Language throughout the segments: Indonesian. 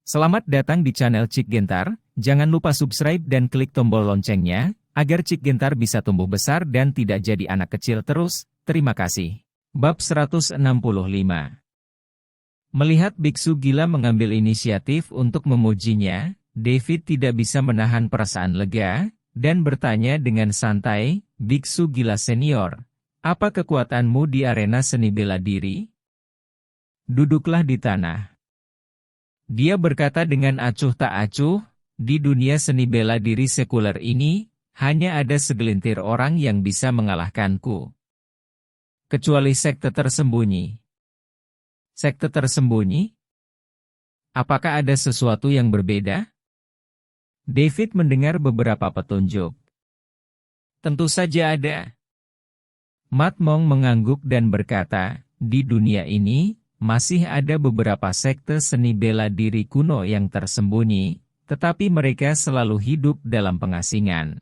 Selamat datang di channel Cik Gentar, jangan lupa subscribe dan klik tombol loncengnya, agar Cik Gentar bisa tumbuh besar dan tidak jadi anak kecil terus, terima kasih. Bab 165. Melihat biksu gila mengambil inisiatif untuk memujinya, David tidak bisa menahan perasaan lega, dan bertanya dengan santai, "Biksu gila senior, apa kekuatanmu di arena seni bela diri?" "Duduklah di tanah." Dia berkata dengan acuh tak acuh, "Di dunia seni bela diri sekuler ini, hanya ada segelintir orang yang bisa mengalahkanku. Kecuali sekte tersembunyi." "Sekte tersembunyi? Apakah ada sesuatu yang berbeda?" David mendengar beberapa petunjuk. "Tentu saja ada." Mat Mong mengangguk dan berkata, "Di dunia ini, masih ada beberapa sekte seni bela diri kuno yang tersembunyi, tetapi mereka selalu hidup dalam pengasingan.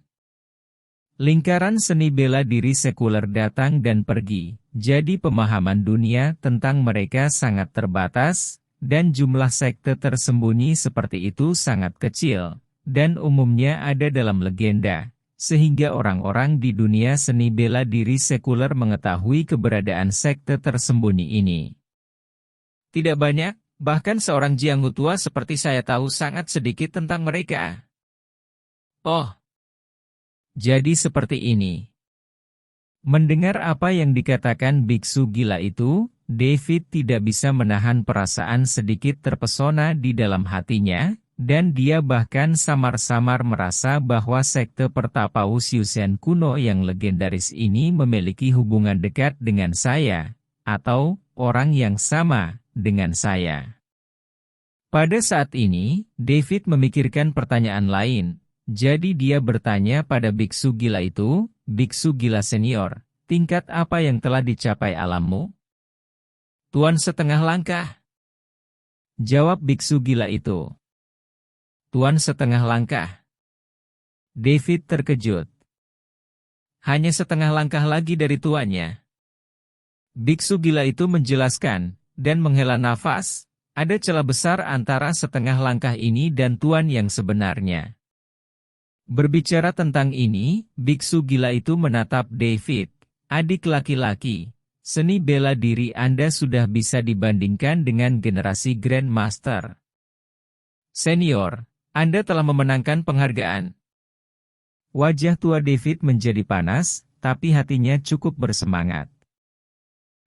Lingkaran seni bela diri sekuler datang dan pergi, jadi pemahaman dunia tentang mereka sangat terbatas, dan jumlah sekte tersembunyi seperti itu sangat kecil, dan umumnya ada dalam legenda, sehingga orang-orang di dunia seni bela diri sekuler mengetahui keberadaan sekte tersembunyi ini. Tidak banyak, bahkan seorang Jianghu tua seperti saya tahu sangat sedikit tentang mereka." "Oh, jadi seperti ini." Mendengar apa yang dikatakan biksu gila itu, David tidak bisa menahan perasaan sedikit terpesona di dalam hatinya, dan dia bahkan samar-samar merasa bahwa sekte pertapa Wuxiusen kuno yang legendaris ini memiliki hubungan dekat dengan saya, atau orang yang sama dengan saya. Pada saat ini, David memikirkan pertanyaan lain, jadi dia bertanya pada biksu gila itu, "Biksu gila senior, tingkat apa yang telah dicapai alammu?" "Tuan setengah langkah," jawab biksu gila itu. "Tuan setengah langkah?" David terkejut. "Hanya setengah langkah lagi dari tuannya." Biksu gila itu menjelaskan, dan menghela nafas, "Ada celah besar antara setengah langkah ini dan tuan yang sebenarnya." Berbicara tentang ini, biksu gila itu menatap David, "Adik laki-laki, seni bela diri Anda sudah bisa dibandingkan dengan generasi Grandmaster. Senior, Anda telah memenangkan penghargaan." Wajah tua David menjadi panas, tapi hatinya cukup bersemangat.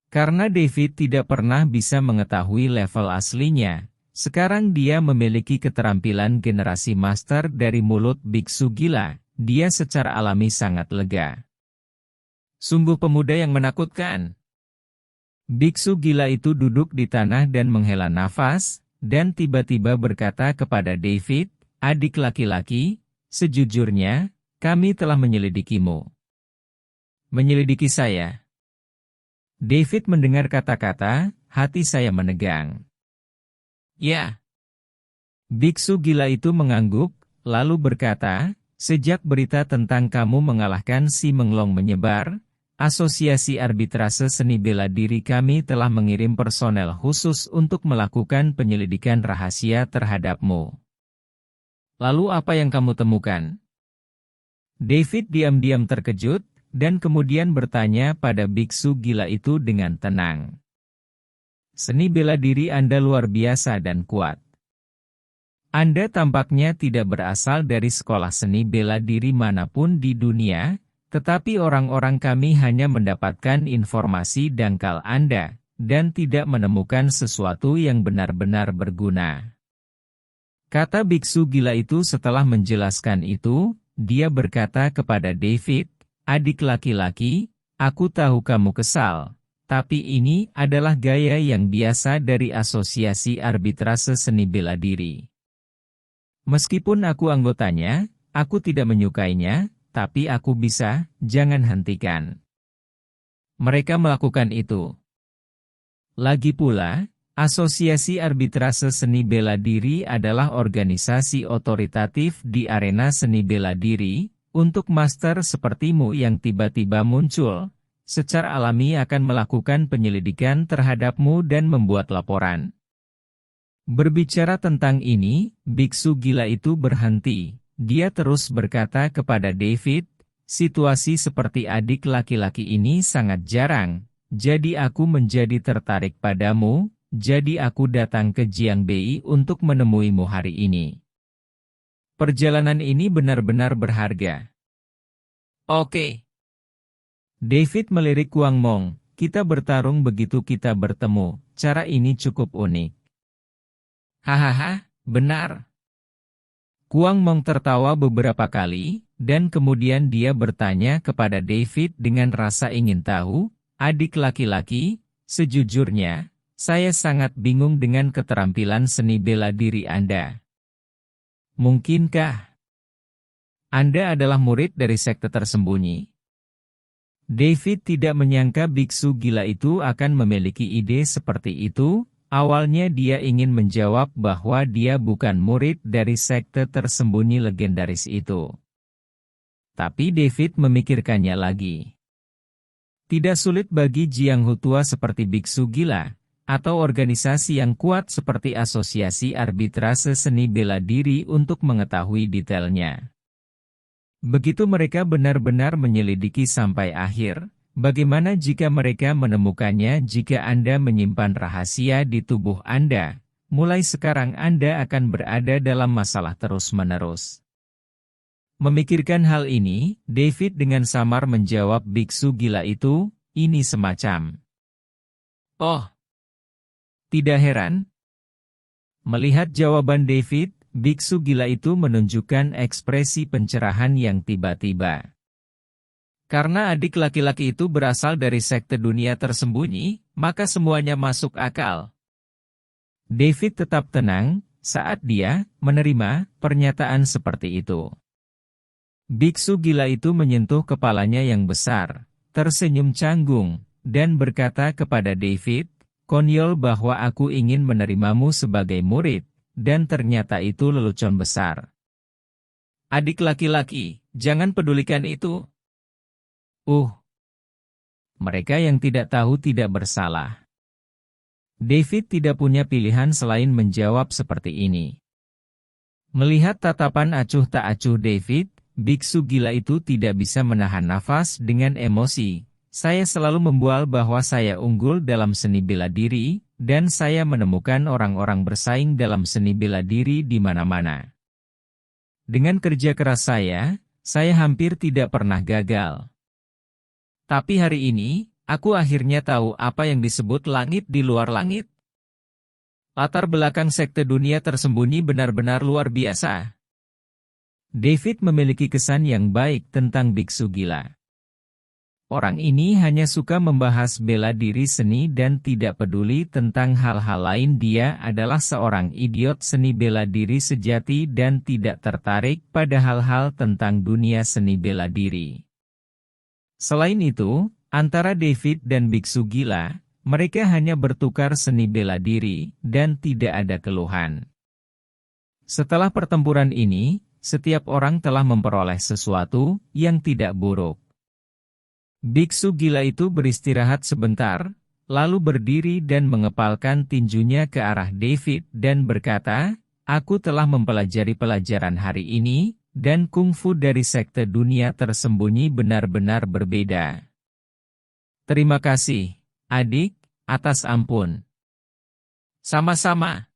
Karena David tidak pernah bisa mengetahui level aslinya, sekarang dia memiliki keterampilan generasi master dari mulut biksu gila, dia secara alami sangat lega. "Sungguh pemuda yang menakutkan." Biksu gila itu duduk di tanah dan menghela nafas, dan tiba-tiba berkata kepada David, "Adik laki-laki, sejujurnya, kami telah menyelidikimu." "Menyelidiki saya?" David mendengar kata-kata, hati saya menegang. "Ya." Biksu gila itu mengangguk, lalu berkata, "Sejak berita tentang kamu mengalahkan Si Menglong menyebar, Asosiasi Arbitrase Seni Bela Diri kami telah mengirim personel khusus untuk melakukan penyelidikan rahasia terhadapmu." "Lalu apa yang kamu temukan?" David diam-diam terkejut, dan kemudian bertanya pada biksu gila itu dengan tenang. "Seni bela diri Anda luar biasa dan kuat. Anda tampaknya tidak berasal dari sekolah seni bela diri manapun di dunia, tetapi orang-orang kami hanya mendapatkan informasi dangkal Anda, dan tidak menemukan sesuatu yang benar-benar berguna." Kata biksu gila itu setelah menjelaskan itu, dia berkata kepada David, "Adik laki-laki, aku tahu kamu kesal, tapi ini adalah gaya yang biasa dari Asosiasi Arbitrase Seni Bela Diri. Meskipun aku anggotanya, aku tidak menyukainya, tapi aku bisa, jangan hentikan." Mereka melakukan itu. Lagi pula, Asosiasi Arbitrase Seni Bela Diri adalah organisasi otoritatif di arena seni bela diri. Untuk master sepertimu yang tiba-tiba muncul, secara alami akan melakukan penyelidikan terhadapmu dan membuat laporan. Berbicara tentang ini, biksu gila itu berhenti. Dia terus berkata kepada David, situasi seperti adik laki-laki ini sangat jarang, jadi aku menjadi tertarik padamu, jadi aku datang ke Jiangbei untuk menemuimu hari ini. Perjalanan ini benar-benar berharga. Oke. David melirik Wang Mong, kita bertarung begitu kita bertemu, cara ini cukup unik. Hahaha, benar. Wang Mong tertawa beberapa kali, dan kemudian dia bertanya kepada David dengan rasa ingin tahu, adik laki-laki, sejujurnya, saya sangat bingung dengan keterampilan seni bela diri Anda. Mungkinkah Anda adalah murid dari sekte tersembunyi? David tidak menyangka biksu gila itu akan memiliki ide seperti itu. Awalnya dia ingin menjawab bahwa dia bukan murid dari sekte tersembunyi legendaris itu. Tapi David memikirkannya lagi. Tidak sulit bagi Jiang Hutua seperti biksu gila, atau organisasi yang kuat seperti Asosiasi Arbitrase Seni Bela Diri untuk mengetahui detailnya. Begitu mereka benar-benar menyelidiki sampai akhir, bagaimana jika mereka menemukannya jika Anda menyimpan rahasia di tubuh Anda? Mulai sekarang Anda akan berada dalam masalah terus-menerus. Memikirkan hal ini, David dengan samar menjawab biksu gila itu, ini semacam. Oh, tidak heran. Melihat jawaban David, biksu gila itu menunjukkan ekspresi pencerahan yang tiba-tiba. Karena adik laki-laki itu berasal dari sekte dunia tersembunyi, maka semuanya masuk akal. David tetap tenang saat dia menerima pernyataan seperti itu. Biksu gila itu menyentuh kepalanya yang besar, tersenyum canggung, dan berkata kepada David, konyol bahwa aku ingin menerimamu sebagai murid, dan ternyata itu lelucon besar. Adik laki-laki, jangan pedulikan itu. Mereka yang tidak tahu tidak bersalah. David tidak punya pilihan selain menjawab seperti ini. Melihat tatapan acuh tak acuh David, biksu gila itu tidak bisa menahan nafas dengan emosi. Saya selalu membual bahwa saya unggul dalam seni bela diri, dan saya menemukan orang-orang bersaing dalam seni bela diri di mana-mana. Dengan kerja keras saya hampir tidak pernah gagal. Tapi hari ini, aku akhirnya tahu apa yang disebut langit di luar langit. Latar belakang sekte dunia tersembunyi benar-benar luar biasa. David memiliki kesan yang baik tentang biksu gila. Orang ini hanya suka membahas bela diri seni dan tidak peduli tentang hal-hal lain. Dia adalah seorang idiot seni bela diri sejati dan tidak tertarik pada hal-hal tentang dunia seni bela diri. Selain itu, antara David dan biksu gila, mereka hanya bertukar seni bela diri, dan tidak ada keluhan. Setelah pertempuran ini, setiap orang telah memperoleh sesuatu yang tidak buruk. Biksu gila itu beristirahat sebentar, lalu berdiri dan mengepalkan tinjunya ke arah David dan berkata, aku telah mempelajari pelajaran hari ini, dan kungfu dari sekte dunia tersembunyi benar-benar berbeda. Terima kasih, adik, atas ampun. Sama-sama.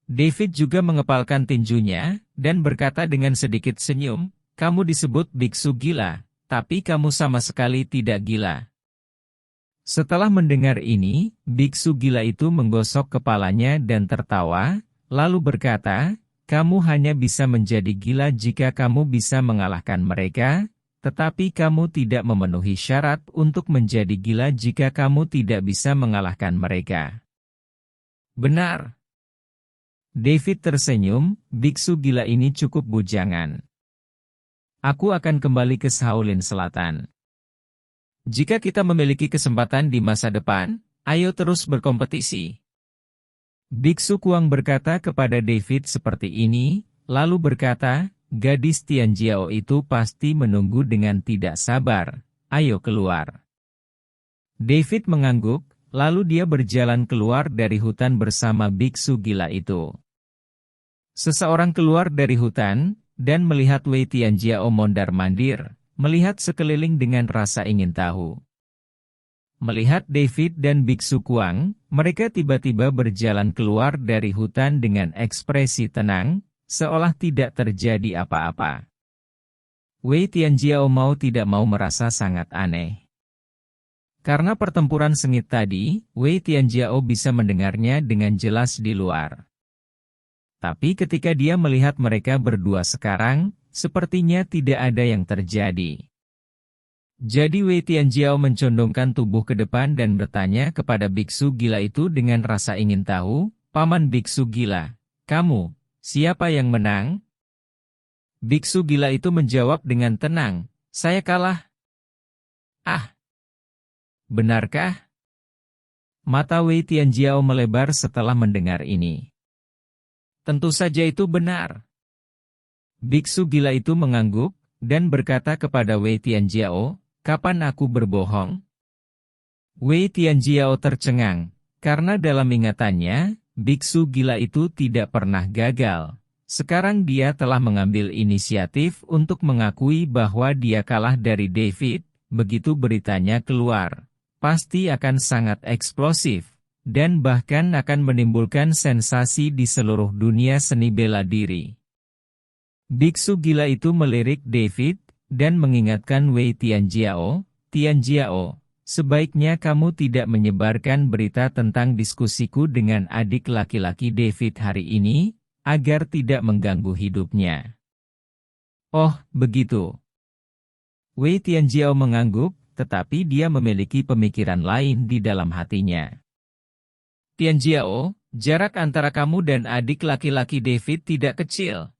David juga mengepalkan tinjunya, dan berkata dengan sedikit senyum, kamu disebut biksu gila, tapi kamu sama sekali tidak gila. Setelah mendengar ini, biksu gila itu menggosok kepalanya dan tertawa, lalu berkata, kamu hanya bisa menjadi gila jika kamu bisa mengalahkan mereka, tetapi kamu tidak memenuhi syarat untuk menjadi gila jika kamu tidak bisa mengalahkan mereka. Benar. David tersenyum, biksu gila ini cukup bujangan. Aku akan kembali ke Shaolin Selatan. Jika kita memiliki kesempatan di masa depan, ayo terus berkompetisi. Biksu Kuang berkata kepada David seperti ini, lalu berkata, gadis Tianjiao itu pasti menunggu dengan tidak sabar, ayo keluar. David mengangguk, lalu dia berjalan keluar dari hutan bersama biksu gila itu. Seseorang keluar dari hutan, dan melihat Wei Tianjiao mondar-mandir, melihat sekeliling dengan rasa ingin tahu. Melihat David dan biksu Kuang, mereka tiba-tiba berjalan keluar dari hutan dengan ekspresi tenang, seolah tidak terjadi apa-apa. Wei Tianjiao mau tidak mau merasa sangat aneh. Karena pertempuran sengit tadi, Wei Tianjiao bisa mendengarnya dengan jelas di luar. Tapi ketika dia melihat mereka berdua sekarang, sepertinya tidak ada yang terjadi. Jadi Wei Tianjiao mencondongkan tubuh ke depan dan bertanya kepada biksu gila itu dengan rasa ingin tahu, "Paman biksu gila, kamu, siapa yang menang?" Biksu gila itu menjawab dengan tenang, "Saya kalah." "Ah, benarkah?" Mata Wei Tianjiao melebar setelah mendengar ini. Tentu saja itu benar. Biksu gila itu mengangguk, dan berkata kepada Wei Tianjiao, "Kapan aku berbohong?" Wei Tianjiao tercengang, karena dalam ingatannya, biksu gila itu tidak pernah gagal. Sekarang dia telah mengambil inisiatif untuk mengakui bahwa dia kalah dari David. Begitu beritanya keluar, pasti akan sangat eksplosif, dan bahkan akan menimbulkan sensasi di seluruh dunia seni bela diri. Biksu gila itu melirik David, dan mengingatkan Wei Tianjiao, "Tianjiao, sebaiknya kamu tidak menyebarkan berita tentang diskusiku dengan adik laki-laki David hari ini, agar tidak mengganggu hidupnya." "Oh, begitu." Wei Tianjiao mengangguk, tetapi dia memiliki pemikiran lain di dalam hatinya. "Tianjiao, jarak antara kamu dan adik laki-laki David tidak kecil.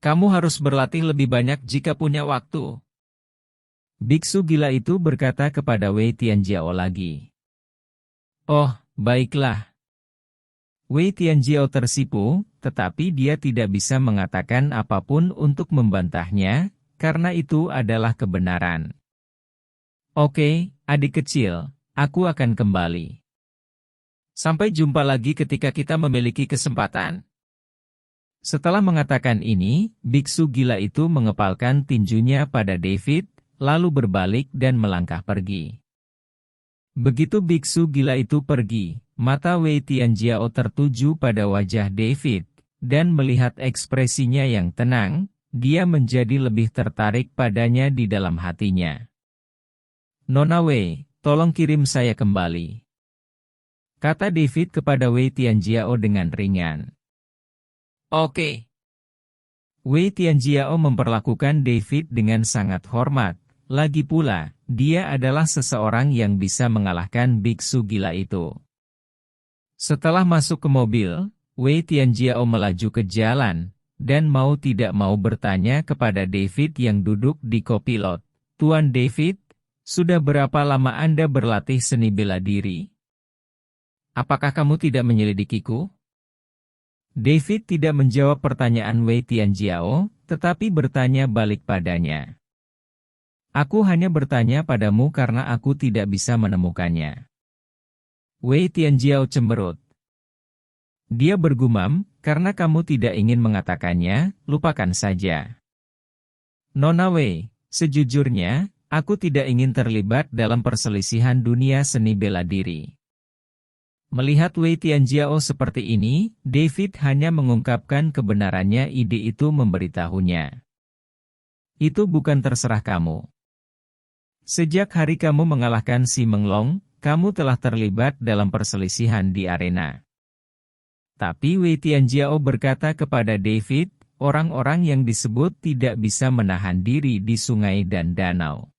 Kamu harus berlatih lebih banyak jika punya waktu." Biksu gila itu berkata kepada Wei Tianjiao lagi. "Oh, baiklah." Wei Tianjiao tersipu, tetapi dia tidak bisa mengatakan apapun untuk membantahnya, karena itu adalah kebenaran. "Oke, adik kecil, aku akan kembali. Sampai jumpa lagi ketika kita memiliki kesempatan." Setelah mengatakan ini, biksu gila itu mengepalkan tinjunya pada David, lalu berbalik dan melangkah pergi. Begitu biksu gila itu pergi, mata Wei Tianjiao tertuju pada wajah David, dan melihat ekspresinya yang tenang, dia menjadi lebih tertarik padanya di dalam hatinya. "Nona Wei, tolong kirim saya kembali," kata David kepada Wei Tianjiao dengan ringan. "Oke." Wei Tianjiao memperlakukan David dengan sangat hormat, lagi pula, dia adalah seseorang yang bisa mengalahkan biksu gila itu. Setelah masuk ke mobil, Wei Tianjiao melaju ke jalan, dan mau tidak mau bertanya kepada David yang duduk di kopilot, "Tuan David, sudah berapa lama Anda berlatih seni bela diri? Apakah kamu tidak menyelidikiku?" David tidak menjawab pertanyaan Wei Tianjiao, tetapi bertanya balik padanya. "Aku hanya bertanya padamu karena aku tidak bisa menemukannya." Wei Tianjiao cemberut. Dia bergumam, "Karena kamu tidak ingin mengatakannya, lupakan saja." "Nona Wei, sejujurnya, aku tidak ingin terlibat dalam perselisihan dunia seni bela diri." Melihat Wei Tianjiao seperti ini, David hanya mengungkapkan kebenarannya. Ide itu memberitahunya. "Itu bukan terserah kamu. Sejak hari kamu mengalahkan Si Menglong, kamu telah terlibat dalam perselisihan di arena." Tapi Wei Tianjiao berkata kepada David, "Orang-orang yang disebut tidak bisa menahan diri di sungai dan danau.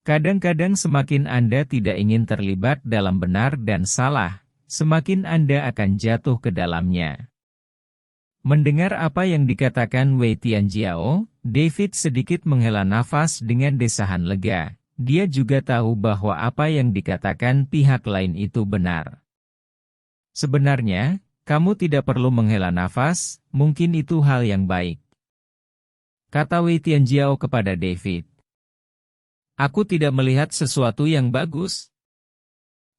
Kadang-kadang semakin Anda tidak ingin terlibat dalam benar dan salah, semakin Anda akan jatuh ke dalamnya." Mendengar apa yang dikatakan Wei Tianjiao, David sedikit menghela nafas dengan desahan lega. Dia juga tahu bahwa apa yang dikatakan pihak lain itu benar. "Sebenarnya, kamu tidak perlu menghela nafas, mungkin itu hal yang baik," kata Wei Tianjiao kepada David. "Aku tidak melihat sesuatu yang bagus."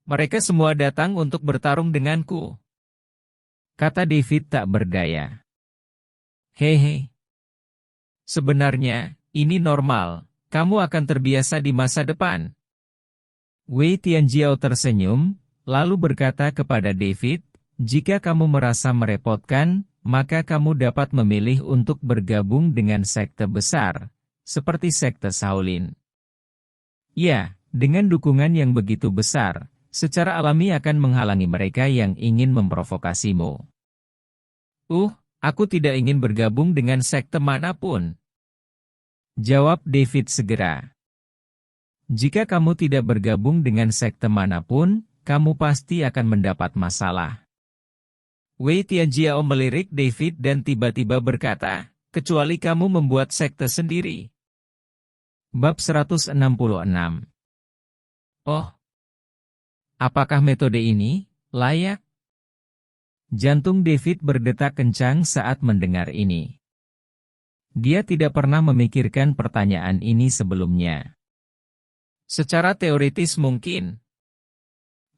Mereka semua datang untuk bertarung denganku, kata David tak berdaya. Hehe. Sebenarnya, ini normal. Kamu akan terbiasa di masa depan. Wei Tianjiao tersenyum, lalu berkata kepada David, jika kamu merasa merepotkan, maka kamu dapat memilih untuk bergabung dengan sekte besar, seperti sekte Shaolin. Ya, dengan dukungan yang begitu besar, secara alami akan menghalangi mereka yang ingin memprovokasimu. Aku tidak ingin bergabung dengan sekte manapun, jawab David segera. Jika kamu tidak bergabung dengan sekte manapun, kamu pasti akan mendapat masalah. Wei Tianjiao melirik David dan tiba-tiba berkata, kecuali kamu membuat sekte sendiri. Bab 166. Oh, apakah metode ini layak? Jantung David berdetak kencang saat mendengar ini. Dia tidak pernah memikirkan pertanyaan ini sebelumnya. Secara teoritis mungkin.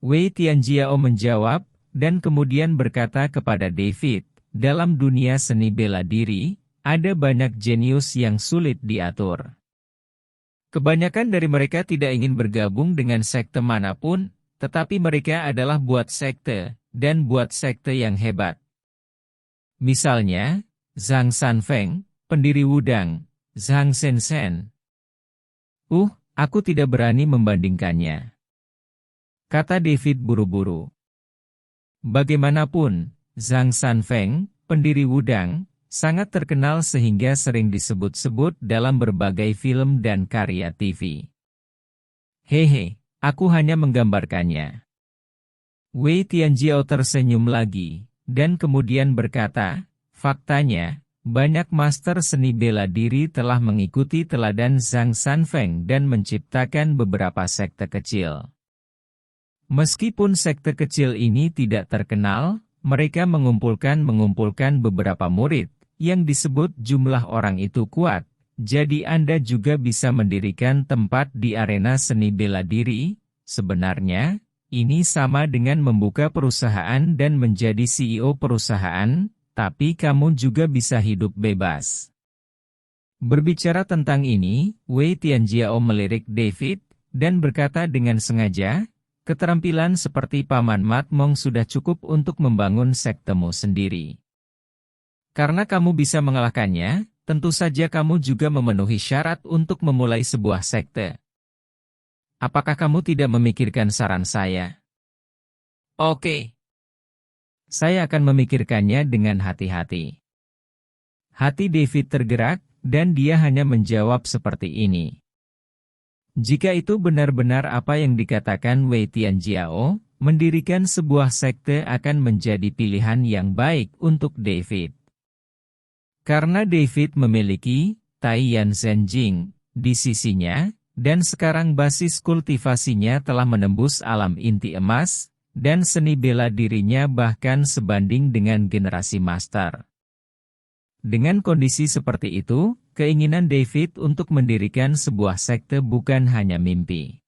Wei Tianjiao menjawab, dan kemudian berkata kepada David, dalam dunia seni bela diri, ada banyak jenius yang sulit diatur. Kebanyakan dari mereka tidak ingin bergabung dengan sekte manapun, tetapi mereka adalah buat sekte, dan buat sekte yang hebat. Misalnya, Zhang Sanfeng, pendiri Wudang, Zhang Shenzhen. Aku tidak berani membandingkannya, kata David buru-buru. Bagaimanapun, Zhang Sanfeng, pendiri Wudang, sangat terkenal sehingga sering disebut-sebut dalam berbagai film dan karya TV. Hehe, aku hanya menggambarkannya. Wei Tianjiao tersenyum lagi, dan kemudian berkata, faktanya, banyak master seni bela diri telah mengikuti teladan Zhang Sanfeng dan menciptakan beberapa sekte kecil. Meskipun sekte kecil ini tidak terkenal, mereka mengumpulkan beberapa murid, yang disebut jumlah orang itu kuat, jadi Anda juga bisa mendirikan tempat di arena seni bela diri. Sebenarnya, ini sama dengan membuka perusahaan dan menjadi CEO perusahaan, tapi kamu juga bisa hidup bebas. Berbicara tentang ini, Wei Tianjiao melirik David, dan berkata dengan sengaja, keterampilan seperti Paman Mat Mong sudah cukup untuk membangun sektemu sendiri. Karena kamu bisa mengalahkannya, tentu saja kamu juga memenuhi syarat untuk memulai sebuah sekte. Apakah kamu tidak memikirkan saran saya? Oke. Saya akan memikirkannya dengan hati-hati. Hati David tergerak, dan dia hanya menjawab seperti ini. Jika itu benar-benar apa yang dikatakan Wei Tianjiao, mendirikan sebuah sekte akan menjadi pilihan yang baik untuk David. Karena David memiliki Taiyan Zhenjing di sisinya, dan sekarang basis kultivasinya telah menembus alam inti emas, dan seni bela dirinya bahkan sebanding dengan generasi master. Dengan kondisi seperti itu, keinginan David untuk mendirikan sebuah sekte bukan hanya mimpi.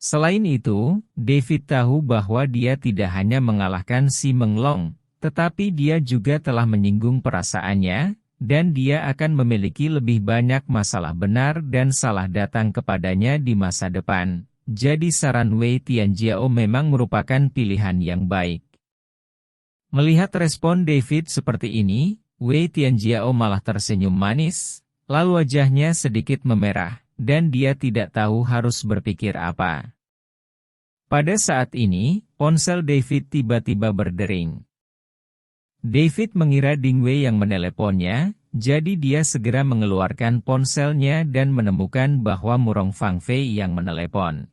Selain itu, David tahu bahwa dia tidak hanya mengalahkan si Menglong, tetapi dia juga telah menyinggung perasaannya, dan dia akan memiliki lebih banyak masalah benar dan salah datang kepadanya di masa depan. Jadi saran Wei Tianjiao memang merupakan pilihan yang baik. Melihat respon David seperti ini, Wei Tianjiao malah tersenyum manis, lalu wajahnya sedikit memerah, dan dia tidak tahu harus berpikir apa. Pada saat ini, ponsel David tiba-tiba berdering. David mengira Ding Wei yang meneleponnya, jadi dia segera mengeluarkan ponselnya dan menemukan bahwa Murong Fang Fei yang menelepon.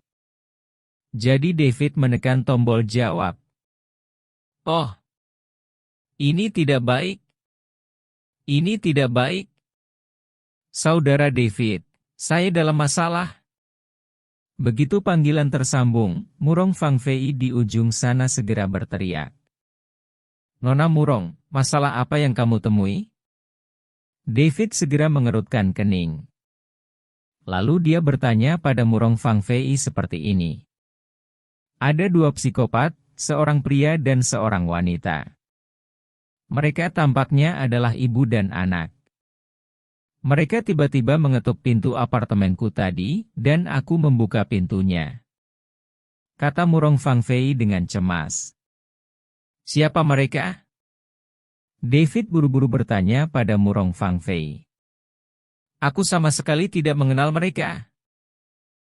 Jadi David menekan tombol jawab. Oh, ini tidak baik. Ini tidak baik. Saudara David, saya dalam masalah. Begitu panggilan tersambung, Murong Fang Fei di ujung sana segera berteriak. Nona Murong, masalah apa yang kamu temui? David segera mengerutkan kening. Lalu dia bertanya pada Murong Fang Fei seperti ini. Ada dua psikopat, seorang pria dan seorang wanita. Mereka tampaknya adalah ibu dan anak. Mereka tiba-tiba mengetuk pintu apartemenku tadi, dan aku membuka pintunya. Kata Murong Fang Fei dengan cemas. Siapa mereka? David buru-buru bertanya pada Murong Fang Fei. Aku sama sekali tidak mengenal mereka.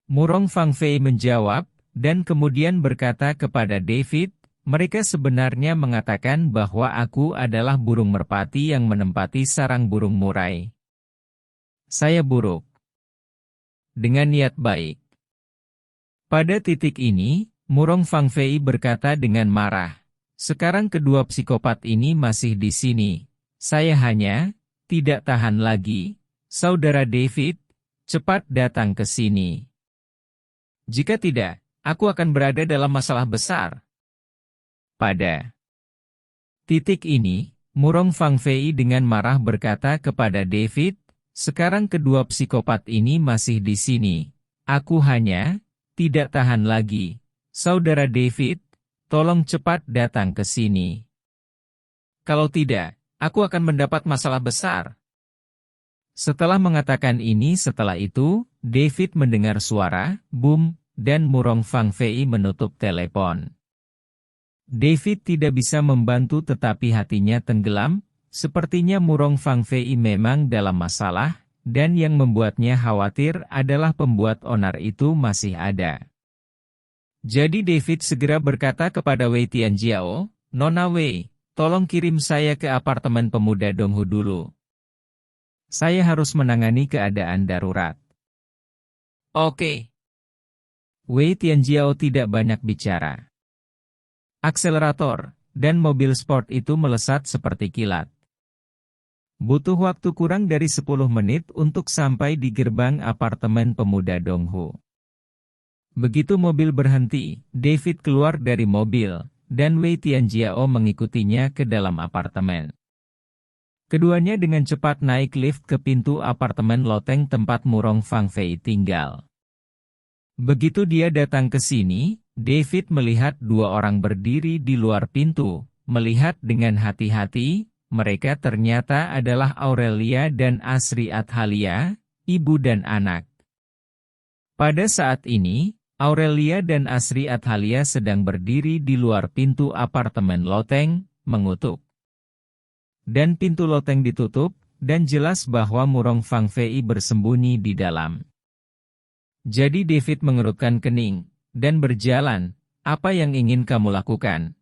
Murong Fang Fei menjawab, dan kemudian berkata kepada David, mereka sebenarnya mengatakan bahwa aku adalah burung merpati yang menempati sarang burung murai. Saya buruk. Dengan niat baik. Pada titik ini, Murong Fang Fei berkata dengan marah. Sekarang kedua psikopat ini masih di sini. Saya hanya tidak tahan lagi. Saudara David, cepat datang ke sini. Jika tidak, aku akan berada dalam masalah besar. Pada titik ini, Murong Fang Fei dengan marah berkata kepada David, sekarang kedua psikopat ini masih di sini. Aku hanya tidak tahan lagi. Saudara David, tolong cepat datang ke sini. Kalau tidak, aku akan mendapat masalah besar. Setelah mengatakan ini setelah itu, David mendengar suara, boom, dan Murong Fang Fei menutup telepon. David tidak bisa membantu tetapi hatinya tenggelam, sepertinya Murong Fang Fei memang dalam masalah, dan yang membuatnya khawatir adalah pembuat onar itu masih ada. Jadi David segera berkata kepada Wei Tianjiao, Nona Wei, tolong kirim saya ke apartemen pemuda Donghu dulu. Saya harus menangani keadaan darurat. Oke. Wei Tianjiao tidak banyak bicara. Akselerator, dan mobil sport itu melesat seperti kilat. Butuh waktu kurang dari 10 menit untuk sampai di gerbang apartemen pemuda Donghu. Begitu mobil berhenti, David keluar dari mobil, dan Wei Tianjiao mengikutinya ke dalam apartemen. Keduanya dengan cepat naik lift ke pintu apartemen loteng tempat Murong Fang Fei tinggal. Begitu dia datang ke sini, David melihat dua orang berdiri di luar pintu, melihat dengan hati-hati, mereka ternyata adalah Aurelia dan Asri Athalia, ibu dan anak. Pada saat ini, Aurelia dan Asri Athalia sedang berdiri di luar pintu apartemen loteng, mengutuk. Dan pintu loteng ditutup, dan jelas bahwa Murong Fang Fei bersembunyi di dalam. Jadi David mengerutkan kening, dan berjalan, apa yang ingin kamu lakukan?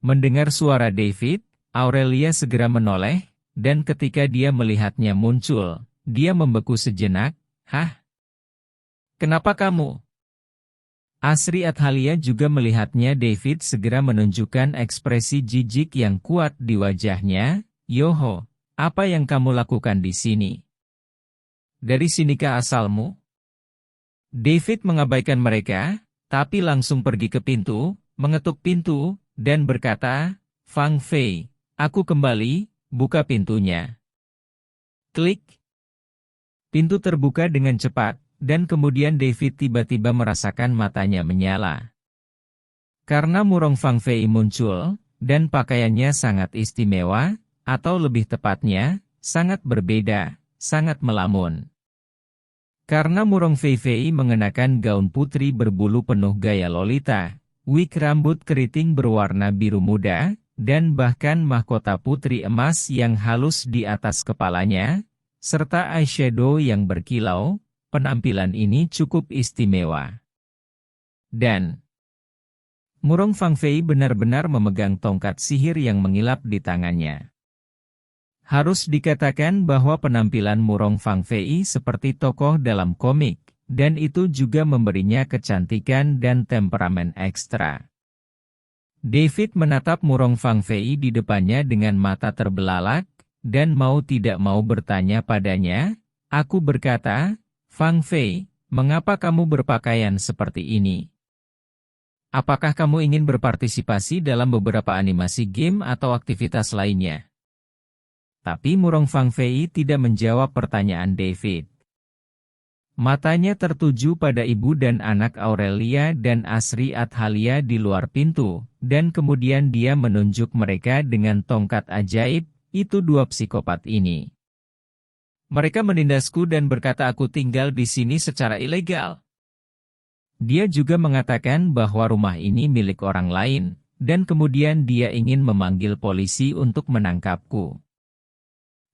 Mendengar suara David, Aurelia segera menoleh, dan ketika dia melihatnya muncul, dia membeku sejenak, hah? Kenapa kamu? Asri Athalia juga melihatnya. David segera menunjukkan ekspresi jijik yang kuat di wajahnya, Yoho, apa yang kamu lakukan di sini? Dari sinikah asalmu? David mengabaikan mereka, tapi langsung pergi ke pintu, mengetuk pintu, dan berkata, Fang Fei, aku kembali, buka pintunya. Klik. Pintu terbuka dengan cepat, dan kemudian David tiba-tiba merasakan matanya menyala. Karena Murong Fang Fei muncul, dan pakaiannya sangat istimewa, atau lebih tepatnya, sangat berbeda, sangat melamun. Karena Murong Fei Fei mengenakan gaun putri berbulu penuh gaya Lolita, wig rambut keriting berwarna biru muda, dan bahkan mahkota putri emas yang halus di atas kepalanya, serta eyeshadow yang berkilau, penampilan ini cukup istimewa. Dan Murong Fang Fei benar-benar memegang tongkat sihir yang mengilap di tangannya. Harus dikatakan bahwa penampilan Murong Fang Fei seperti tokoh dalam komik, dan itu juga memberinya kecantikan dan temperamen ekstra. David menatap Murong Fang Fei di depannya dengan mata terbelalak, dan mau tidak mau bertanya padanya. Aku berkata, Fang Fei, mengapa kamu berpakaian seperti ini? Apakah kamu ingin berpartisipasi dalam beberapa animasi game atau aktivitas lainnya? Tapi Murong Fang Fei tidak menjawab pertanyaan David. Matanya tertuju pada ibu dan anak Aurelia dan Asri Athalia di luar pintu, dan kemudian dia menunjuk mereka dengan tongkat ajaib, itu dua psikopat ini. Mereka menindasku dan berkata aku tinggal di sini secara ilegal. Dia juga mengatakan bahwa rumah ini milik orang lain, dan kemudian dia ingin memanggil polisi untuk menangkapku.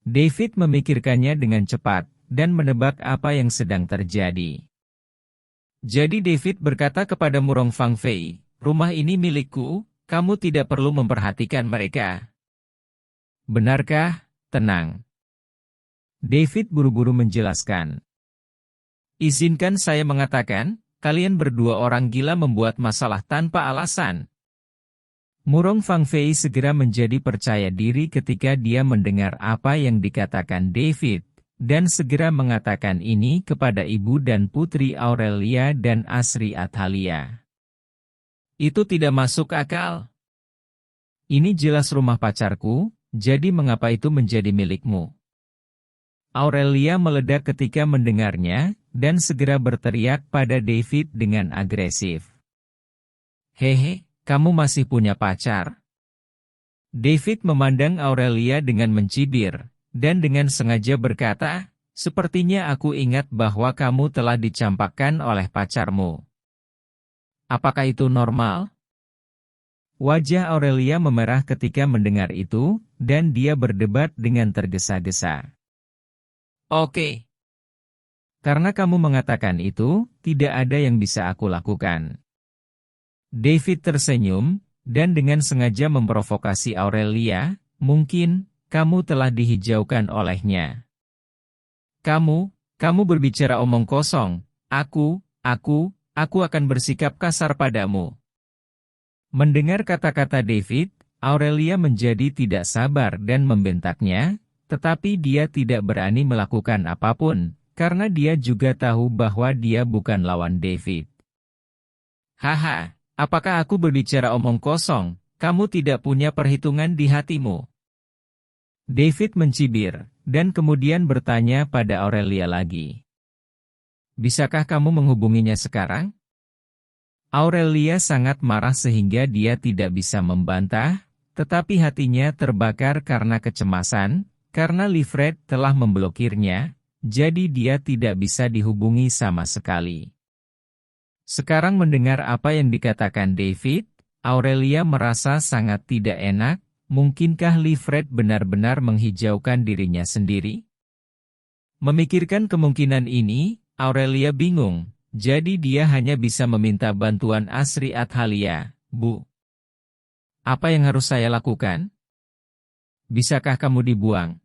David memikirkannya dengan cepat, dan menebak apa yang sedang terjadi. Jadi David berkata kepada Murong Fang Fei, rumah ini milikku, kamu tidak perlu memperhatikan mereka. Benarkah? Tenang. David buru-buru menjelaskan. Izinkan saya mengatakan, kalian berdua orang gila membuat masalah tanpa alasan. Murong Fang Fei segera menjadi percaya diri ketika dia mendengar apa yang dikatakan David, dan segera mengatakan ini kepada ibu dan putri Aurelia dan Asri Athalia. Itu tidak masuk akal. Ini jelas rumah pacarku, jadi mengapa itu menjadi milikmu? Aurelia meledak ketika mendengarnya, dan segera berteriak pada David dengan agresif. Hehe, kamu masih punya pacar? David memandang Aurelia dengan mencibir, dan dengan sengaja berkata, sepertinya aku ingat bahwa kamu telah dicampakkan oleh pacarmu. Apakah itu normal? Wajah Aurelia memerah ketika mendengar itu, dan dia berdebat dengan tergesa-gesa. Oke. Karena kamu mengatakan itu, tidak ada yang bisa aku lakukan. David tersenyum, dan dengan sengaja memprovokasi Aurelia, mungkin kamu telah dihijaukan olehnya. Kamu berbicara omong kosong, aku akan bersikap kasar padamu. Mendengar kata-kata David, Aurelia menjadi tidak sabar dan membentaknya, tetapi dia tidak berani melakukan apapun, karena dia juga tahu bahwa dia bukan lawan David. Haha, apakah aku berbicara omong kosong, kamu tidak punya perhitungan di hatimu? David mencibir, dan kemudian bertanya pada Aurelia lagi. Bisakah kamu menghubunginya sekarang? Aurelia sangat marah sehingga dia tidak bisa membantah, tetapi hatinya terbakar karena kecemasan, karena Livret telah memblokirnya, jadi dia tidak bisa dihubungi sama sekali. Sekarang mendengar apa yang dikatakan David, Aurelia merasa sangat tidak enak. Mungkinkah Livret benar-benar menghijaukan dirinya sendiri? Memikirkan kemungkinan ini, Aurelia bingung, jadi dia hanya bisa meminta bantuan Asri Athalia. Bu, apa yang harus saya lakukan? Bisakah kamu dibuang?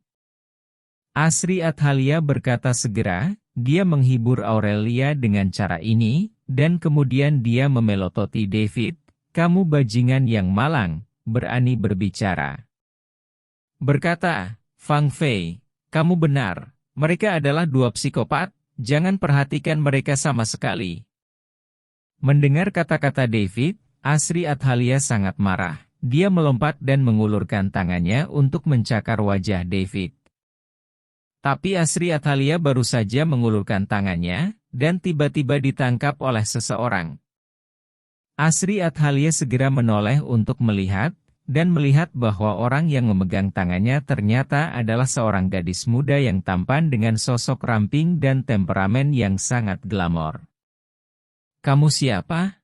Asri Athalia berkata segera, dia menghibur Aurelia dengan cara ini, dan kemudian dia memelototi David, kamu bajingan yang malang. Berani berbicara. Berkata, Fang Fei, kamu benar, mereka adalah dua psikopat, jangan perhatikan mereka sama sekali. Mendengar kata-kata David, Asri Athalia sangat marah, dia melompat dan mengulurkan tangannya untuk mencakar wajah David. Tapi Asri Athalia baru saja mengulurkan tangannya, dan tiba-tiba ditangkap oleh seseorang. Asri Athalia segera menoleh untuk melihat, dan melihat bahwa orang yang memegang tangannya ternyata adalah seorang gadis muda yang tampan dengan sosok ramping dan temperamen yang sangat glamor. Kamu siapa?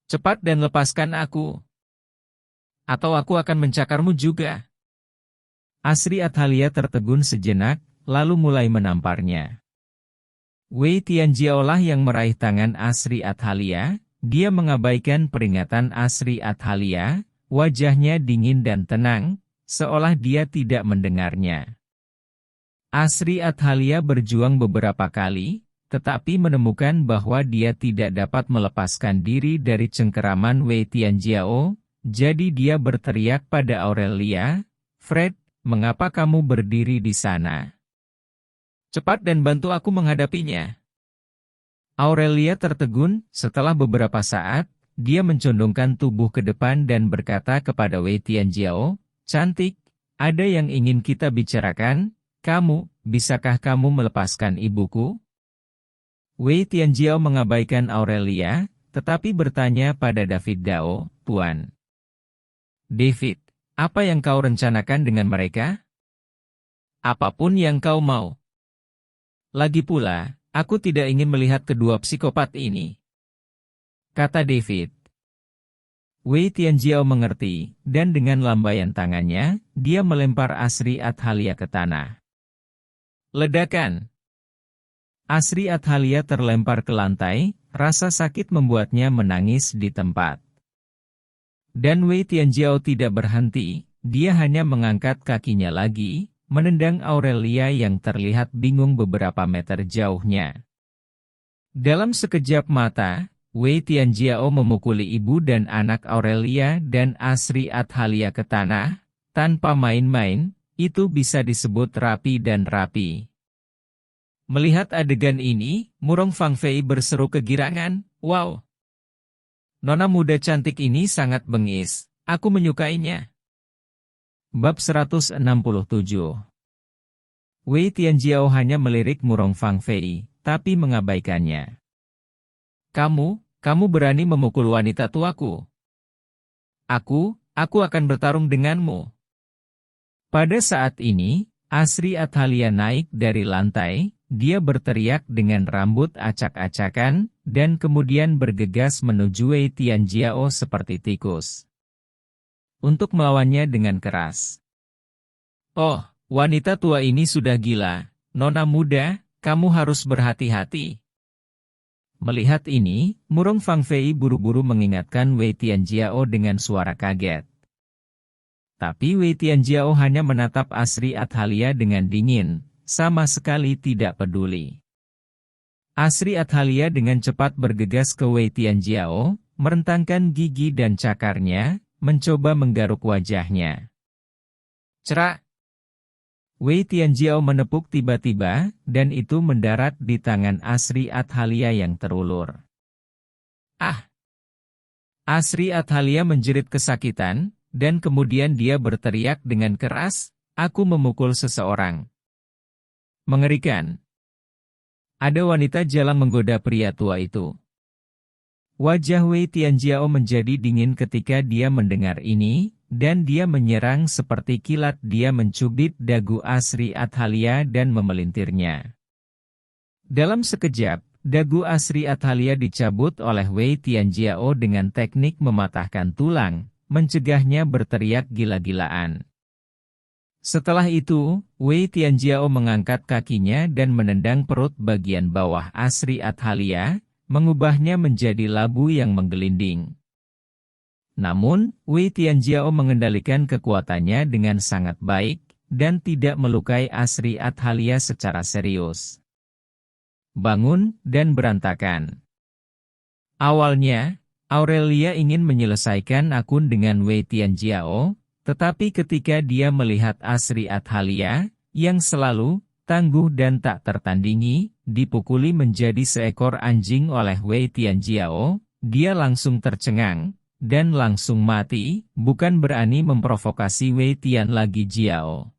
Cepat dan lepaskan aku. Atau aku akan mencakarmu juga. Asri Athalia tertegun sejenak, lalu mulai menamparnya. Wei Tianjiao lah yang meraih tangan Asri Athalia. Dia mengabaikan peringatan Asri Athalia, wajahnya dingin dan tenang, seolah dia tidak mendengarnya. Asri Athalia berjuang beberapa kali, tetapi menemukan bahwa dia tidak dapat melepaskan diri dari cengkeraman Wei Tianjiao, jadi dia berteriak pada Aurelia, Fred, mengapa kamu berdiri di sana? Cepat dan bantu aku menghadapinya. Aurelia tertegun, setelah beberapa saat, dia mencondongkan tubuh ke depan dan berkata kepada Wei Tianjiao, cantik, ada yang ingin kita bicarakan, bisakah kamu melepaskan ibuku? Wei Tianjiao mengabaikan Aurelia, tetapi bertanya pada David Dao, "Tuan David, apa yang kau rencanakan dengan mereka?" "Apapun yang kau mau. Lagi pula, aku tidak ingin melihat kedua psikopat ini," kata David. Wei Tianjiao mengerti, dan dengan lambaian tangannya, dia melempar Asri Athalia ke tanah. Ledakan! Asri Athalia terlempar ke lantai, rasa sakit membuatnya menangis di tempat. Dan Wei Tianjiao tidak berhenti, dia hanya mengangkat kakinya lagi, menendang Aurelia yang terlihat bingung beberapa meter jauhnya. Dalam sekejap mata, Wei Tianjiao memukuli ibu dan anak Aurelia dan Asri Athalia ke tanah, tanpa main-main, itu bisa disebut rapi dan rapi. Melihat adegan ini, Murong Fangfei berseru kegirangan, "Wow! Nona muda cantik ini sangat bengis, aku menyukainya." Bab 167. Wei Tianjiao hanya melirik Murong Fangfei, tapi mengabaikannya. Kamu berani memukul wanita tuaku? Aku akan bertarung denganmu." Pada saat ini, Asri Athalia naik dari lantai, dia berteriak dengan rambut acak-acakan, dan kemudian bergegas menuju Wei Tianjiao seperti tikus, untuk melawannya dengan keras. "Oh, wanita tua ini sudah gila. Nona muda, kamu harus berhati-hati." Melihat ini, Murong Fangfei buru-buru mengingatkan Wei Tianjiao dengan suara kaget. Tapi Wei Tianjiao hanya menatap Asri Athalia dengan dingin, sama sekali tidak peduli. Asri Athalia dengan cepat bergegas ke Wei Tianjiao, merentangkan gigi dan cakarnya, mencoba menggaruk wajahnya. Cerak! Wei Tianjiao menepuk tiba-tiba, dan itu mendarat di tangan Asri Athalia yang terulur. "Ah!" Asri Athalia menjerit kesakitan, dan kemudian dia berteriak dengan keras, "Aku memukul seseorang." Mengerikan. Ada wanita jalan menggoda pria tua itu. Wajah Wei Tianjiao menjadi dingin ketika dia mendengar ini, dan dia menyerang seperti kilat. Dia mencubit dagu Asri Athalia dan memelintirnya. Dalam sekejap, dagu Asri Athalia dicabut oleh Wei Tianjiao dengan teknik mematahkan tulang, mencegahnya berteriak gila-gilaan. Setelah itu, Wei Tianjiao mengangkat kakinya dan menendang perut bagian bawah Asri Athalia, mengubahnya menjadi labu yang menggelinding. Namun, Wei Tianjiao mengendalikan kekuatannya dengan sangat baik, dan tidak melukai Asri Athalia secara serius. Bangun, dan berantakan. Awalnya, Aurelia ingin menyelesaikan akun dengan Wei Tianjiao, tetapi ketika dia melihat Asri Athalia, yang selalu tangguh dan tak tertandingi, dipukuli menjadi seekor anjing oleh Wei Tianjiao, dia langsung tercengang, dan langsung mati, bukan berani memprovokasi Wei Tianjiao.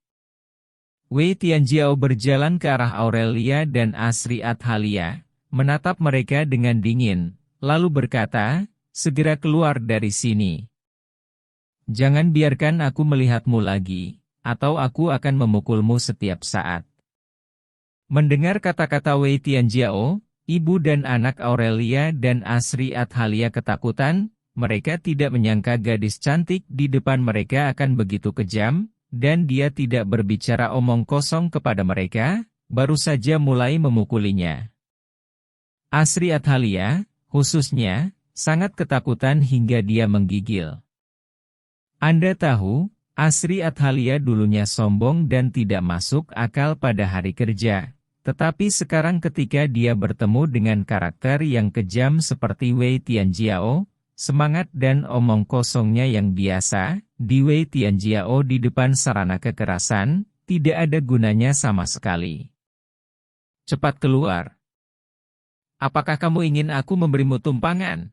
Wei Tianjiao berjalan ke arah Aurelia dan Asri Athalia, menatap mereka dengan dingin, lalu berkata, "Segera keluar dari sini. Jangan biarkan aku melihatmu lagi, atau aku akan memukulmu setiap saat." Mendengar kata-kata Wei Tianjiao, ibu dan anak Aurelia dan Asri Athalia ketakutan, mereka tidak menyangka gadis cantik di depan mereka akan begitu kejam, dan dia tidak berbicara omong kosong kepada mereka, baru saja mulai memukulinya. Asri Athalia, khususnya, sangat ketakutan hingga dia menggigil. Anda tahu, Asri Athalia dulunya sombong dan tidak masuk akal pada hari kerja. Tetapi sekarang ketika dia bertemu dengan karakter yang kejam seperti Wei Tianjiao, semangat dan omong kosongnya yang biasa, di Wei Tianjiao di depan sarana kekerasan, tidak ada gunanya sama sekali. "Cepat keluar. Apakah kamu ingin aku memberimu tumpangan?"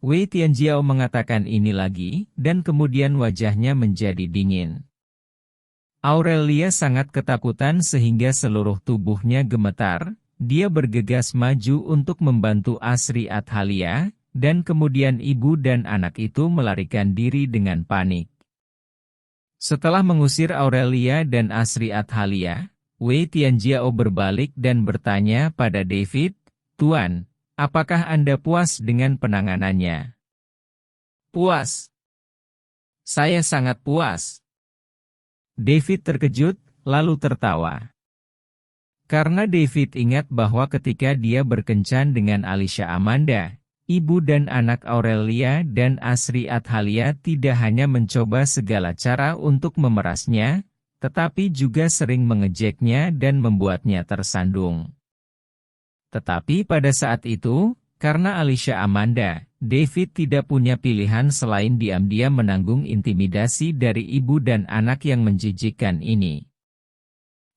Wei Tianjiao mengatakan ini lagi, dan kemudian wajahnya menjadi dingin. Aurelia sangat ketakutan sehingga seluruh tubuhnya gemetar, dia bergegas maju untuk membantu Asri Athalia, dan kemudian ibu dan anak itu melarikan diri dengan panik. Setelah mengusir Aurelia dan Asri Athalia, Wei Tianjiao berbalik dan bertanya pada David, "Tuan, apakah Anda puas dengan penanganannya?" "Puas. Saya sangat puas." David terkejut, lalu tertawa. Karena David ingat bahwa ketika dia berkencan dengan Alicia Amanda, ibu dan anak Aurelia dan Asri Athalia tidak hanya mencoba segala cara untuk memerasnya, tetapi juga sering mengejeknya dan membuatnya tersandung. Tetapi pada saat itu, karena Alicia Amanda, David tidak punya pilihan selain diam-diam menanggung intimidasi dari ibu dan anak yang menjijikkan ini.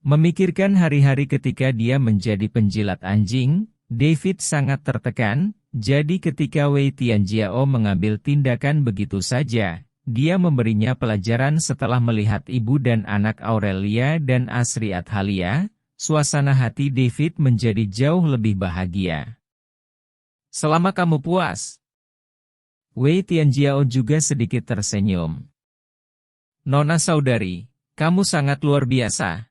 Memikirkan hari-hari ketika dia menjadi penjilat anjing, David sangat tertekan, jadi ketika Wei Tianjiao mengambil tindakan begitu saja, dia memberinya pelajaran setelah melihat ibu dan anak Aurelia dan Asri Athalia, suasana hati David menjadi jauh lebih bahagia. "Selama kamu puas." Wei Tianjiao juga sedikit tersenyum. "Nona saudari, kamu sangat luar biasa."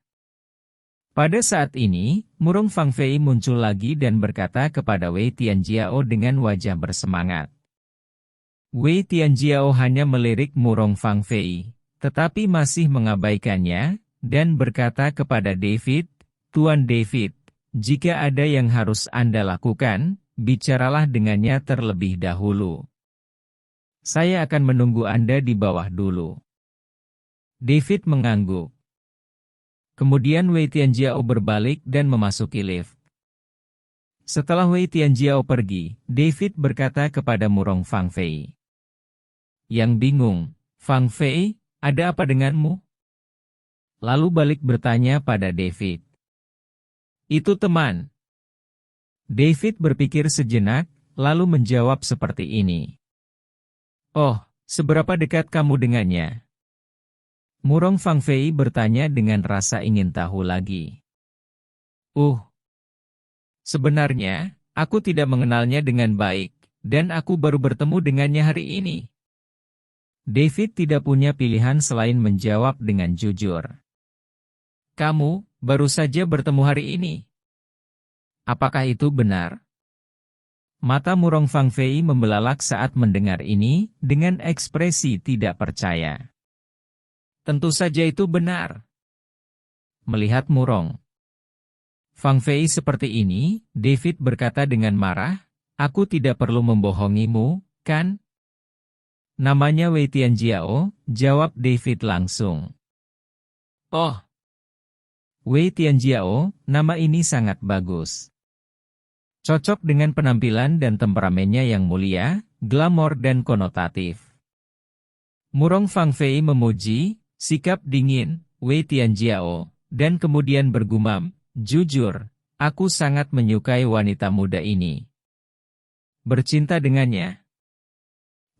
Pada saat ini, Murong Fangfei muncul lagi dan berkata kepada Wei Tianjiao dengan wajah bersemangat. Wei Tianjiao hanya melirik Murong Fangfei, tetapi masih mengabaikannya, dan berkata kepada David, "Tuan David, jika ada yang harus Anda lakukan, bicaralah dengannya terlebih dahulu. Saya akan menunggu Anda di bawah dulu." David mengangguk. Kemudian Wei Tianjiao berbalik dan memasuki lift. Setelah Wei Tianjiao pergi, David berkata kepada Murong Fangfei. Yang bingung, "Fangfei, ada apa denganmu?" Lalu balik bertanya pada David. "Itu teman." David berpikir sejenak, lalu menjawab seperti ini. "Oh, seberapa dekat kamu dengannya?" Murong Fangfei bertanya dengan rasa ingin tahu lagi. Sebenarnya, aku tidak mengenalnya dengan baik, dan aku baru bertemu dengannya hari ini." David tidak punya pilihan selain menjawab dengan jujur. "Kamu, baru saja bertemu hari ini. Apakah itu benar?" Mata Murong Fangfei membelalak saat mendengar ini, dengan ekspresi tidak percaya. "Tentu saja itu benar." Melihat Murong Fangfei seperti ini, David berkata dengan marah, "Aku tidak perlu membohongimu, kan?" "Namanya Wei Tianjiao," jawab David langsung. "Oh, Wei Tianjiao, nama ini sangat bagus. Cocok dengan penampilan dan temperamennya yang mulia, glamor dan konotatif." Murong Fangfei memuji sikap dingin Wei Tianjiao, dan kemudian bergumam, "Jujur, aku sangat menyukai wanita muda ini. Bercinta dengannya."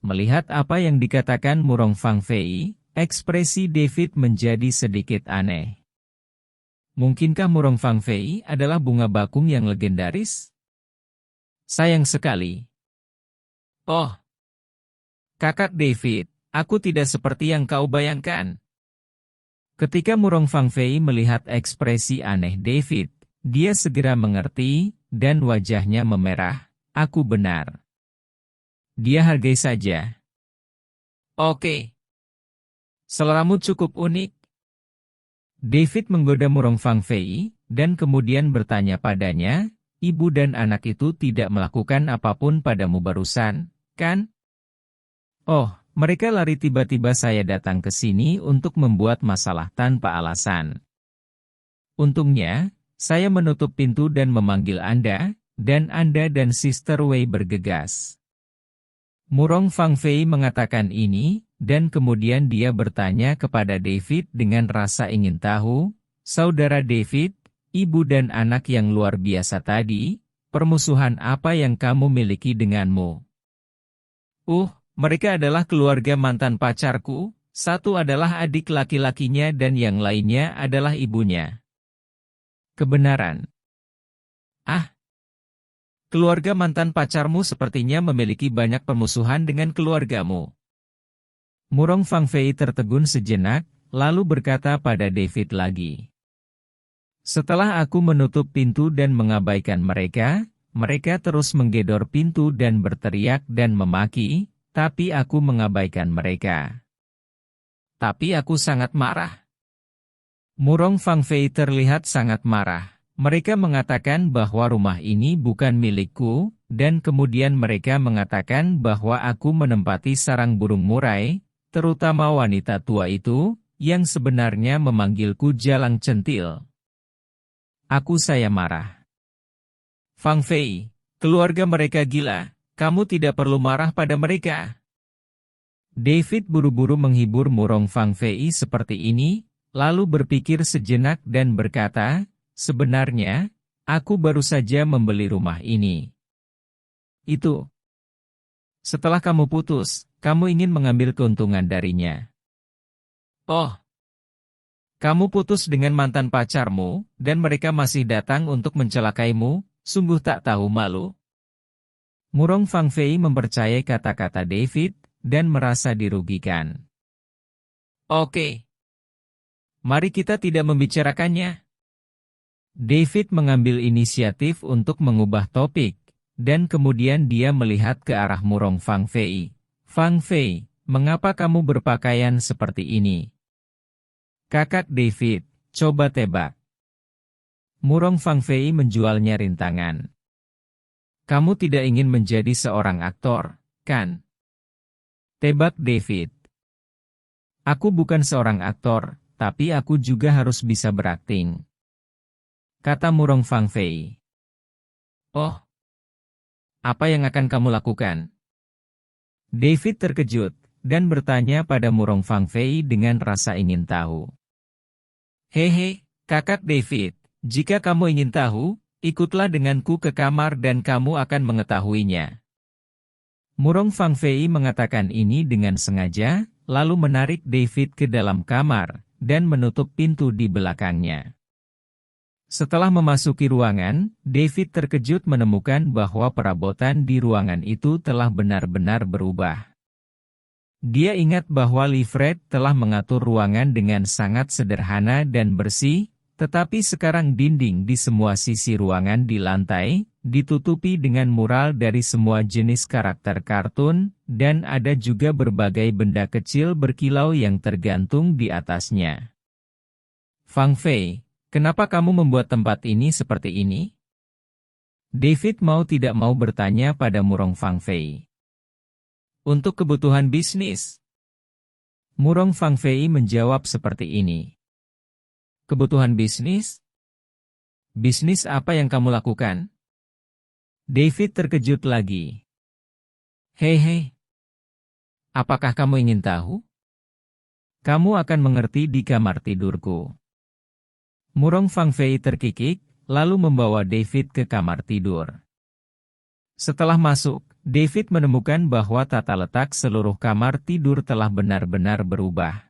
Melihat apa yang dikatakan Murong Fangfei, ekspresi David menjadi sedikit aneh. Mungkinkah Murong Fangfei adalah bunga bakung yang legendaris? Sayang sekali. "Oh, Kakak David, aku tidak seperti yang kau bayangkan." Ketika Murong Fangfei melihat ekspresi aneh David, dia segera mengerti, dan wajahnya memerah. "Aku benar. Dia hargai saja." "Oke. Seleramu cukup unik." David menggoda Murong Fangfei, dan kemudian bertanya padanya, "Ibu dan anak itu tidak melakukan apapun padamu barusan, kan?" "Oh, mereka lari tiba-tiba saya datang ke sini untuk membuat masalah tanpa alasan. Untungnya, saya menutup pintu dan memanggil Anda, dan Anda dan Sister Wei bergegas." Murong Fangfei mengatakan ini, dan kemudian dia bertanya kepada David dengan rasa ingin tahu, "Saudara David, ibu dan anak yang luar biasa tadi, permusuhan apa yang kamu miliki denganmu?" Mereka adalah keluarga mantan pacarku, satu adalah adik laki-lakinya dan yang lainnya adalah ibunya." "Kebenaran." Ah, keluarga mantan pacarmu sepertinya memiliki banyak permusuhan dengan keluargamu. Murong Fang Fei tertegun sejenak, lalu berkata pada David lagi. Setelah aku menutup pintu dan mengabaikan mereka, mereka terus menggedor pintu dan berteriak dan memaki, tapi aku mengabaikan mereka. Tapi aku sangat marah. Murong Fang Fei terlihat sangat marah. Mereka mengatakan bahwa rumah ini bukan milikku, dan kemudian mereka mengatakan bahwa aku menempati sarang burung murai, terutama wanita tua itu, yang sebenarnya memanggilku Jalang Centil. Saya marah. Fang Fei, keluarga mereka gila, kamu tidak perlu marah pada mereka. David buru-buru menghibur Murong Fang Fei seperti ini, lalu berpikir sejenak dan berkata, sebenarnya, aku baru saja membeli rumah ini. Itu. Setelah kamu putus, kamu ingin mengambil keuntungan darinya. Oh. Kamu putus dengan mantan pacarmu, dan mereka masih datang untuk mencelakaimu, sungguh tak tahu malu. Murong Fang Fei mempercayai kata-kata David, dan merasa dirugikan. Oke. Mari kita tidak membicarakannya. David mengambil inisiatif untuk mengubah topik, dan kemudian dia melihat ke arah Murong Fang Fei. Fang Fei, mengapa kamu berpakaian seperti ini? Kakak David, coba tebak. Murong Fang Fei menjualnya rintangan. Kamu tidak ingin menjadi seorang aktor, kan? Tebak David. Aku bukan seorang aktor, tapi aku juga harus bisa berakting. Kata Murong Fang Fei. Oh. Apa yang akan kamu lakukan? David terkejut, dan bertanya pada Murong Fang Fei dengan rasa ingin tahu. Hehe, kakak David, jika kamu ingin tahu, ikutlah denganku ke kamar dan kamu akan mengetahuinya. Murong Fang Fei mengatakan ini dengan sengaja, lalu menarik David ke dalam kamar, dan menutup pintu di belakangnya. Setelah memasuki ruangan, David terkejut menemukan bahwa perabotan di ruangan itu telah benar-benar berubah. Dia ingat bahwa Livret telah mengatur ruangan dengan sangat sederhana dan bersih, tetapi sekarang dinding di semua sisi ruangan di lantai, ditutupi dengan mural dari semua jenis karakter kartun, dan ada juga berbagai benda kecil berkilau yang tergantung di atasnya. Fang Fei, kenapa kamu membuat tempat ini seperti ini? David mau tidak mau bertanya pada Murong Fang Fei. Untuk kebutuhan bisnis. Murong Fang Fei menjawab seperti ini. Kebutuhan bisnis? Bisnis apa yang kamu lakukan? David terkejut lagi. Hei. Apakah kamu ingin tahu? Kamu akan mengerti di kamar tidurku. Murong Fang Fei terkikik, lalu membawa David ke kamar tidur. Setelah masuk, David menemukan bahwa tata letak seluruh kamar tidur telah benar-benar berubah.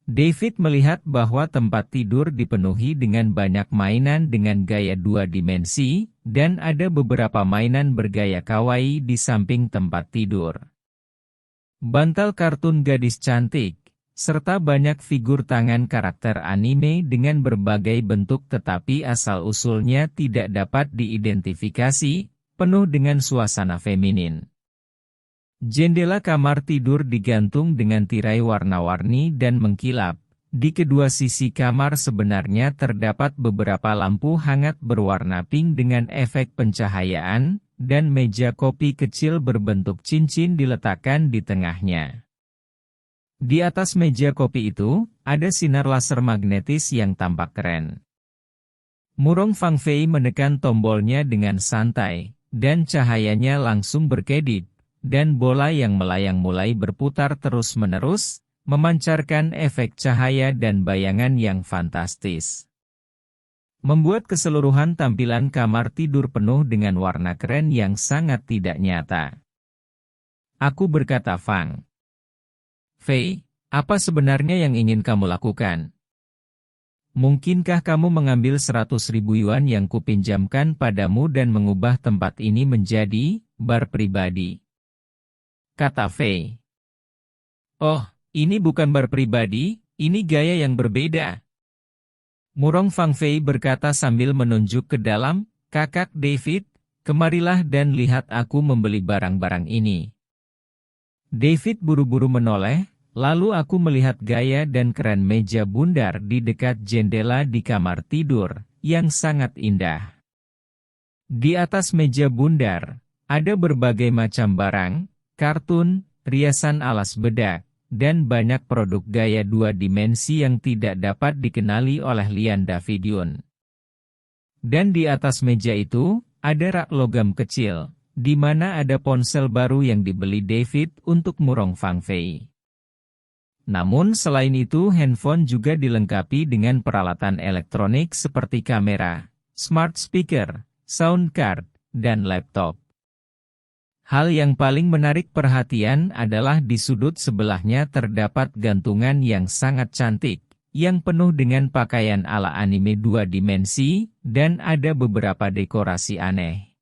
David melihat bahwa tempat tidur dipenuhi dengan banyak mainan dengan gaya 2 dimensi, dan ada beberapa mainan bergaya kawaii di samping tempat tidur. Bantal kartun gadis cantik, serta banyak figur tangan karakter anime dengan berbagai bentuk tetapi asal-usulnya tidak dapat diidentifikasi, penuh dengan suasana feminin. Jendela kamar tidur digantung dengan tirai warna-warni dan mengkilap. Di kedua sisi kamar sebenarnya terdapat beberapa lampu hangat berwarna pink dengan efek pencahayaan, dan meja kopi kecil berbentuk cincin diletakkan di tengahnya. Di atas meja kopi itu, ada sinar laser magnetis yang tampak keren. Murong Fang Fei menekan tombolnya dengan santai, dan cahayanya langsung berkedip, dan bola yang melayang mulai berputar terus-menerus, memancarkan efek cahaya dan bayangan yang fantastis. Membuat keseluruhan tampilan kamar tidur penuh dengan warna keren yang sangat tidak nyata. Aku berkata Fang Fei, apa sebenarnya yang ingin kamu lakukan? Mungkinkah kamu mengambil 100.000 yuan yang kupinjamkan padamu dan mengubah tempat ini menjadi bar pribadi? Kata Fei. Oh, ini bukan bar pribadi, ini gaya yang berbeda. Murong Fang Fei berkata sambil menunjuk ke dalam, Kakak David, kemarilah dan lihat aku membeli barang-barang ini. David buru-buru menoleh. Lalu aku melihat gaya dan keren meja bundar di dekat jendela di kamar tidur, yang sangat indah. Di atas meja bundar, ada berbagai macam barang, kartun, riasan alas bedak, dan banyak produk gaya dua dimensi yang tidak dapat dikenali oleh Lian Davidion. Dan di atas meja itu, ada rak logam kecil, di mana ada ponsel baru yang dibeli David untuk Murong Fang Fei. Namun selain itu handphone juga dilengkapi dengan peralatan elektronik seperti kamera, smart speaker, sound card, dan laptop. Hal yang paling menarik perhatian adalah di sudut sebelahnya terdapat gantungan yang sangat cantik, yang penuh dengan pakaian ala anime dua dimensi, dan ada beberapa dekorasi aneh.